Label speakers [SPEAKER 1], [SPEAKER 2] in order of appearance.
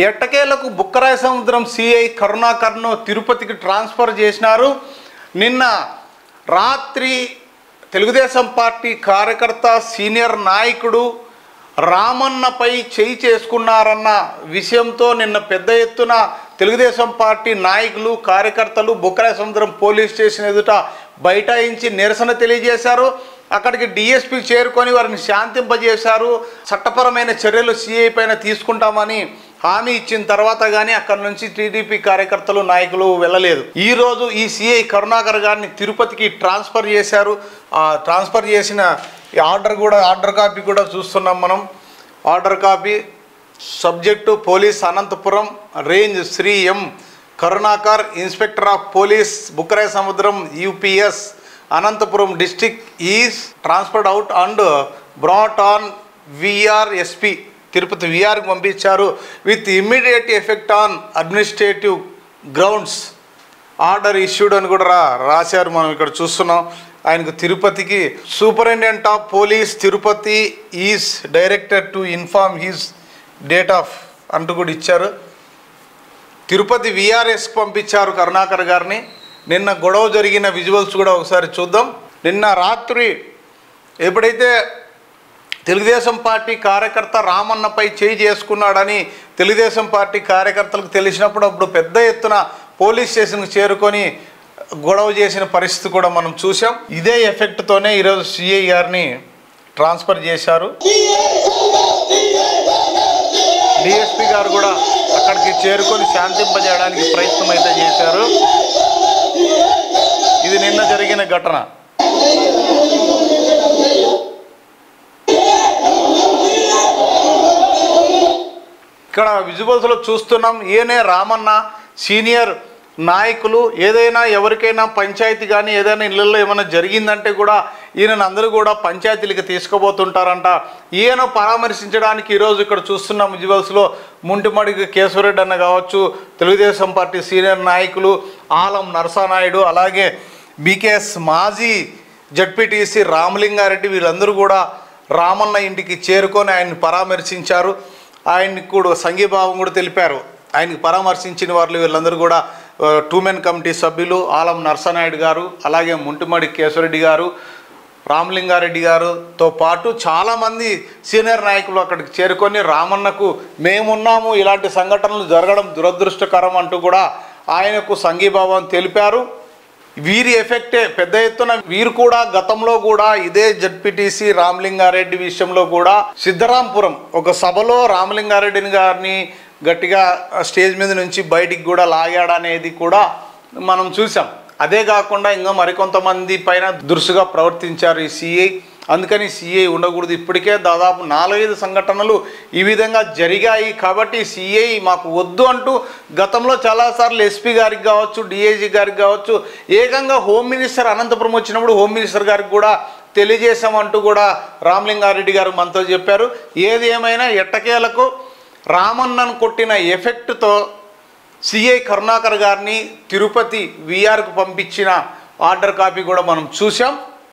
[SPEAKER 1] ఎట్టకేలకు బుక్కరాయ సముద్రం సిఐ కరుణాకర్ను తిరుపతికి ట్రాన్స్ఫర్ చేసినారు. నిన్న రాత్రి తెలుగుదేశం పార్టీ కార్యకర్త సీనియర్ నాయకుడు రామన్నపై చేయి చేసుకున్నారన్న విషయంతో నిన్న పెద్ద ఎత్తున తెలుగుదేశం పార్టీ నాయకులు కార్యకర్తలు బుక్కరాయ సముద్రం పోలీస్ స్టేషన్ ఎదుట బైఠాయించి నిరసన తెలియజేశారు. అక్కడికి డిఎస్పీ చేరుకొని వారిని శాంతింపజేశారు. చట్టపరమైన చర్యలు సిఐ పైన తీసుకుంటామని హామీ ఇచ్చిన తర్వాత కానీ అక్కడి నుంచి టీడీపీ కార్యకర్తలు నాయకులు వెళ్ళలేదు. ఈరోజు ఈ సిఐ కరుణాకర్ గారిని తిరుపతికి ట్రాన్స్ఫర్ చేశారు. ట్రాన్స్ఫర్ చేసిన ఆర్డర్ కాపీ కూడా చూస్తున్నాం మనం. Order copy subject police Anantapuram range Shri M Karunakar inspector of police Bukkaraya Samudram UPS Anantapuram district is transferred out and brought on VR SP Tirupati విఆర్కి పంపించారు with immediate effect on administrative grounds order issued అని కూడా రాశారు. మనం ఇక్కడ చూస్తున్నాం. ఆయనకు తిరుపతికి superintendent of police Tirupati is directed to inform his date of అంటూ కూడా ఇచ్చారు. తిరుపతి విఆర్ఎస్కి పంపించారు కరుణాకర్ గారిని. నిన్న గొడవ జరిగిన విజువల్స్ కూడా ఒకసారి చూద్దాం. నిన్న రాత్రి ఎప్పుడైతే తెలుగుదేశం పార్టీ కార్యకర్త రామన్నపై చేయి చేసుకున్నాడని తెలుగుదేశం పార్టీ కార్యకర్తలకు తెలిసినప్పుడు అప్పుడు పెద్ద ఎత్తున పోలీస్ స్టేషన్కి చేరుకొని గొడవ చేసిన పరిస్థితి కూడా మనం చూసాం. ఇదే ఎఫెక్ట్తోనే ఈరోజు సిఐ గారిని ట్రాన్స్ఫర్ చేశారు. డిఎస్పీ గారు కూడా అక్కడికి చేరుకొని శాంతింపజేయడానికి ప్రయత్నం అయితే చేశారు. ఇది నిన్న జరిగిన ఘటన. ఇక్కడ విజువల్స్లో చూస్తున్నాం. ఈయనే రామన్న సీనియర్ నాయకులు. ఏదైనా ఎవరికైనా పంచాయతీ కానీ ఏదైనా ఇళ్ళల్లో ఏమైనా జరిగిందంటే కూడా ఈయనను అందరూ కూడా పంచాయతీలకు తీసుకుపోతుంటారంట. ఈయన పరామర్శించడానికి ఈరోజు ఇక్కడ చూస్తున్న విజువల్స్లో ముంటిమడికి కేశవరెడ్డి అన్న కావచ్చు, తెలుగుదేశం పార్టీ సీనియర్ నాయకులు ఆలం నరసానాయుడు, అలాగే బీకేఎస్ మాజీ జడ్పీటీసీ రామలింగారెడ్డి వీళ్ళందరూ కూడా రామన్న ఇంటికి చేరుకొని ఆయన్ని పరామర్శించారు. ఆయనకి కూడా సంఘీభావం కూడా తెలిపారు. ఆయనకి పరామర్శించిన వాళ్ళు వీళ్ళందరూ కూడా టూ మెన్ కమిటీ సభ్యులు ఆలం నరసనాయుడు గారు, అలాగే ముంటిమడి కేశవరెడ్డి గారు, రామలింగారెడ్డి గారుతో పాటు చాలామంది సీనియర్ నాయకులు అక్కడికి చేరుకొని రామన్నకు మేమున్నాము, ఇలాంటి సంఘటనలు జరగడం దురదృష్టకరం అంటూ కూడా ఆయనకు సంఘీభావం తెలిపారు. వీరి ఎఫెక్టే పెద్ద ఎత్తున వీరు కూడా గతంలో కూడా ఇదే జడ్పీటీసీ రామలింగారెడ్డి విషయంలో కూడా సిద్ధరాంపురం ఒక సభలో రామలింగారెడ్డిని గారిని గట్టిగా స్టేజ్ మీద నుంచి బయటికి కూడా లాగాడనేది కూడా మనం చూసాం. అదే కాకుండా ఇంకా మరికొంతమంది పైన దురుసుగా ప్రవర్తించారు ఈ సిఐ. అందుకని సిఐ ఉండకూడదు. ఇప్పటికే దాదాపు 4-5 సంఘటనలు ఈ విధంగా జరిగాయి. కాబట్టి సిఐ మాకు వద్దు అంటూ గతంలో చాలాసార్లు ఎస్పీ గారికి కావచ్చు, డిఐజీ గారికి కావచ్చు, ఏకంగా హోమ్ మినిస్టర్ అనంతపురం వచ్చినప్పుడు హోమ్ మినిస్టర్ గారికి కూడా తెలియజేశామంటూ కూడా రామలింగారెడ్డి గారు మనతో చెప్పారు. ఏది ఏమైనా ఎట్టకేలకు రామన్నను కొట్టిన ఎఫెక్ట్తో సిఐ కరుణాకర్ గారిని తిరుపతి విఆర్కు పంపించిన ఆర్డర్ కాపీ కూడా మనం చూసాం.